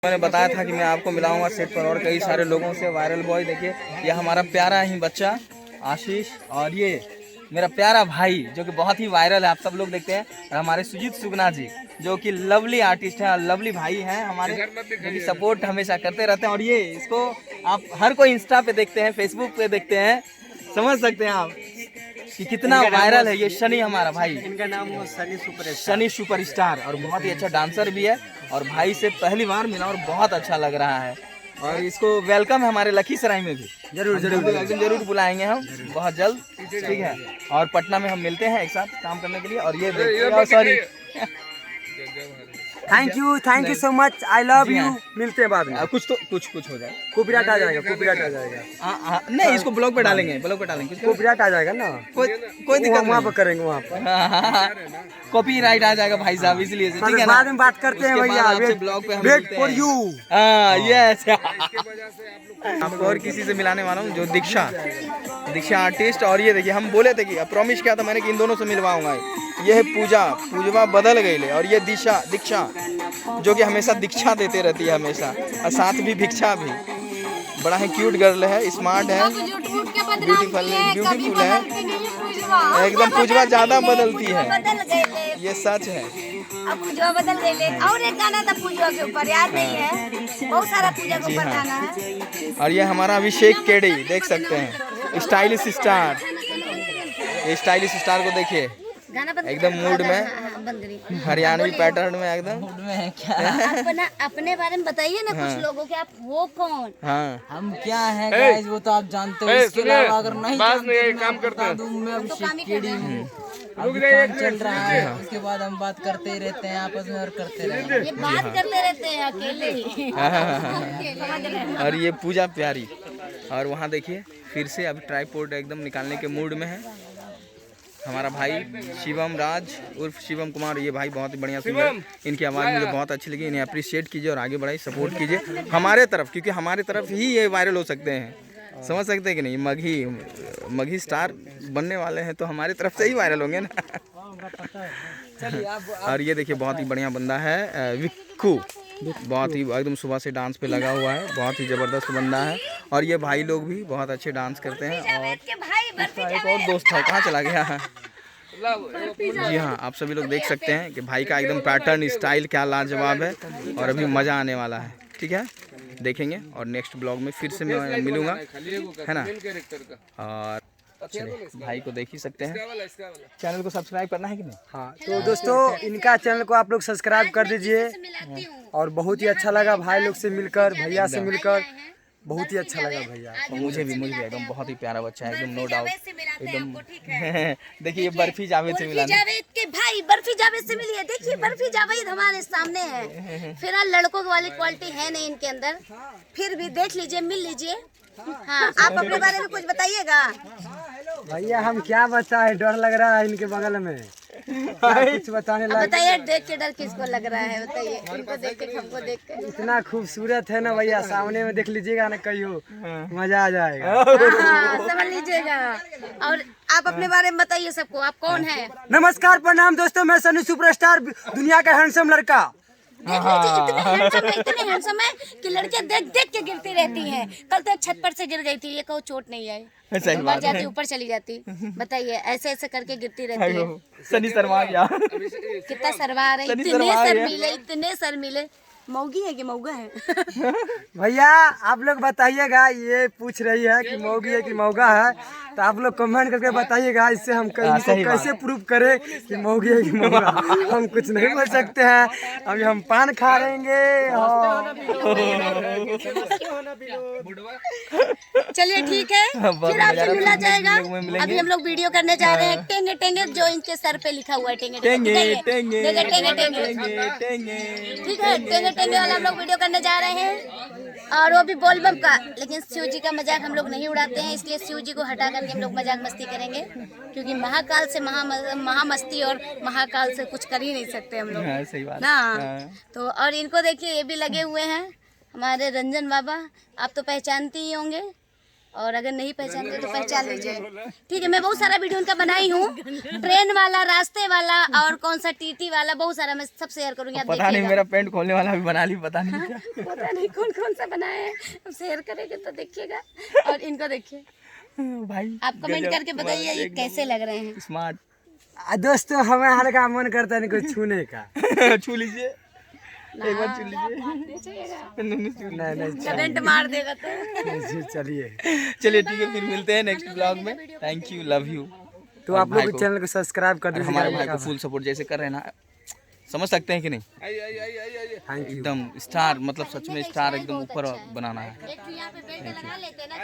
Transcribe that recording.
मैंने बताया था कि मैं आपको मिलाऊंगा सेट पर और कई सारे लोगों से। वायरल बॉय देखिए, ये हमारा प्यारा ही बच्चा आशीष, और ये मेरा प्यारा भाई जो कि बहुत ही वायरल है, आप सब लोग देखते हैं। और हमारे सुजीत सुगना जी जो कि लवली आर्टिस्ट हैं और लवली भाई हैं हमारे, जो कि सपोर्ट हमेशा करते रहते हैं। और ये इसको आप हर कोई इंस्टा पे देखते हैं, फेसबुक पे देखते हैं, समझ सकते हैं आप कि कितना वायरल है। ये शनि हमारा भाई, इनका नाम है शनि सुपरस्टार, और बहुत ही अच्छा डांसर भी है। और भाई से पहली बार मिला और बहुत अच्छा लग रहा है। और इसको वेलकम है हमारे लखीसराय में भी, जरूर एकदम जरूर बुलाएंगे हम बहुत जल्द, ठीक है। और पटना में हम मिलते हैं एक साथ काम करने के लिए। और ये sorry, thank you so much, I love you. मिलते हैं बाद में। कुछ हो जाए, कॉपीराइट आ जाएगा। नहीं, इसको ब्लॉग पे डालेंगे, कॉपीराइट आ जाएगा ना, कोई दिक्कत वहाँ पर करेंगे, वहाँ पर कॉपीराइट आ जाएगा भाई साहब, इसलिए ठीक है ना। बाद में बात करते हैं भैया, ब्लॉग पे हम वेट फॉर यू। यस, आपको और किसी से मिलाने वाला हूँ, जो दीक्षा आर्टिस्ट। और ये देखिए, हम बोले थे कि प्रॉमिस किया था मैंने कि इन दोनों से मिलवाऊंगा। ये है पूजवा बदल गई, और ये दीक्षा जो कि हमेशा दीक्षा देते रहती है हमेशा, और साथ भी भिक्षा भी। बड़ा है, क्यूट गर्ल है, स्मार्ट है, ब्यूटीफुल है एकदम। पूजवा ज्यादा बदलती है, ये सच है। अब पूजवा बदल गई। और एक गाना था पूजवा के ऊपर, याद नहीं है, बहुत सारा पूजा के ऊपर गाना है। और ये हमारा अभिषेक केड़ी देख सकते हैं, स्टाइलिश स्टार। ये स्टाइलिश स्टार को देखिए, एकदम मूड में, हरियाणवी पैटर्न में एकदम। अपने बारे में बताइए ना कुछ लोगों के, आप वो कौन? हाँ, हम क्या हैं गाइस, वो तो आप जानते हो। इसके अलावा अगर नहीं जानते काम करते हैं, मैं अभिषेक केड़ी हूँ। अभी काम चल रहा है, उसके बाद हम बात करते ही रहते हैं आपस में, और करते रहते हैं। ये बात करते रहते हैं अकेले ही। और ये पूजा प्यारी। और वहाँ देखिए, फिर से अभी ट्राइपॉड एकदम निकालने के मूड में है हमारा भाई शिवम राज उर्फ शिवम कुमार। ये भाई बहुत ही बढ़िया सिंगर, इनकी आवाज़ मुझे बहुत अच्छी लगी। इन्हें अप्रिशिएट कीजिए और आगे बढ़ाइए, सपोर्ट कीजिए हमारे तरफ, क्योंकि हमारे तरफ ही ये वायरल हो सकते हैं, समझ सकते हैं कि नहीं। मघी स्टार बनने वाले हैं तो हमारी तरफ से ही वायरल होंगे ना। और ये देखिए, बहुत ही बढ़िया बंदा है विक्कू, बहुत ही एकदम सुबह से डांस पे लगा हुआ है, बहुत ही ज़बरदस्त बंदा है। और ये भाई लोग भी बहुत अच्छे डांस करते हैं। और एक और दोस्त था, कहाँ चला गया है? जी हाँ, आप सभी लोग देख सकते हैं कि भाई का एकदम पैटर्न स्टाइल क्या लाजवाब है, और अभी मज़ा आने वाला है, ठीक है, देखेंगे। और नेक्स्ट ब्लॉग में फिर से मैं मिलूँगा, है ना। और चलिए, भाई को देख ही सकते हैं, चैनल को सब्सक्राइब करना है कि नहीं? हाँ, तो दोस्तों इनका चैनल को आप लोग सब्सक्राइब कर दीजिए। और बहुत ही अच्छा लगा भाई लोग से मिलकर, भैया से मिलकर बहुत ही अच्छा लगा भैया। मुझे भी एकदम बहुत ही प्यारा बच्चा है, एकदम नो डाउट, एकदम। देखिए, ये बर्फी जावेद से मिला, जावेद के भाई बर्फी जावेद से मिली है। देखिए, बर्फी जावेद हमारे सामने है। फिलहाल लड़कों वाली क्वालिटी है नहीं इनके अंदर, फिर भी देख लीजिए, मिल लीजिए। हाँ, आप अपने बारे में कुछ बताइएगा भैया। हम क्या बताएं, डर लग रहा है इनके बगल में, कुछ बताने लगा। बताइए, देख के डर किसको लग रहा है, बताइए। इनको देख के, हमको देख के इतना खूबसूरत है ना भैया, सामने में देख लीजिएगा ना, कहियो मजा आ जाएगा। समझ लीजिएगा। और आप अपने बारे में बताइए सबको, आप कौन है? नमस्कार, प्रणाम दोस्तों, मैं सनी सुपरस्टार, दुनिया का हैंडसम लड़का। देख लीजिए, इतने हैंडसम है कि लड़कियां देख देख के गिरती रहती हैं। कल तो एक छत पर से गिर गई थी, ये कहो चोट नहीं आई, मर जाती, ऊपर चली जाती। बताइए, ऐसे ऐसे करके गिरती रहती है। सनी शर्मा गया, कितना शर्मा रहे, इतने शर्मीले। मौगी है कि मौगा है? भैया आप लोग बताइएगा, ये पूछ रही है कि मौगी है कि मौगा है, तो आप लोग कमेंट करके बताइएगा, इससे हम कैसे प्रूव करें कि मौगी है कि मौगा। हम कुछ नहीं बोल सकते हैं, अभी हम पान खा लेंगे। चलिए ठीक है, फिर आपसे मिला जाएगा। अभी हम लोग वीडियो करने जा रहे हैं टेंगे टेंगे, जो इनके सर पे लिखा हुआ है टेंगे टेंगे, ठीक है। टेंगे टेंगे वाला हम लोग वीडियो करने जा रहे हैं, और वो भी बोलबम का। लेकिन शिव जी का मजाक हम लोग नहीं उड़ाते हैं, इसलिए शिव जी को हटा करके हम लोग मजाक मस्ती करेंगे, क्योंकि महाकाल से महामस्ती और महाकाल से कुछ कर ही नहीं सकते हम लोग। हाँ, सही बात। हाँ, तो और इनको देखिए, ये भी लगे हुए हैं हमारे रंजन बाबा, आप तो पहचानते ही होंगे। और अगर नहीं पहचानते तो पहचान लीजिए। ठीक है, मैं बहुत सारा वीडियो उनका बनाई हूँ, ट्रेन वाला, रास्ते वाला और कौन सा टीटी वाला, बहुत सारा मैं सब शेयर करूँगी। आप पता नहीं मेरा पेंट खोलने वाला भी बना ली, पता नहीं क्या। पता नहीं कौन कौन सा बनाए हैं, हम शेयर करेंगे तो देखिएगा। और इनको देखिए भाई, आप कमेंट करके बताइए ये कैसे लग रहे हैं। स्मार्ट। दोस्तों हमें हल्का मन करता है इनको छूने का। छू लीजिए, एक बार छू लीजिए। नहीं कमेंट मार देगा तो। चलिए चलिए ठीक है, फिर मिलते हैं नेक्स्ट ब्लॉग में। Thank you, love you. तो आप लोग चैनल को सब्सक्राइब कर दीजिए। हमारे भाई को फुल सपोर्ट जैसे कर रहे हैं ना, समझ सकते हैं कि नहीं, थैंक यू। एकदम स्टार, मतलब सच में स्टार एकदम ऊपर बनाना है। एक यहाँ पे बेल्ट लगा लेते हैं ना।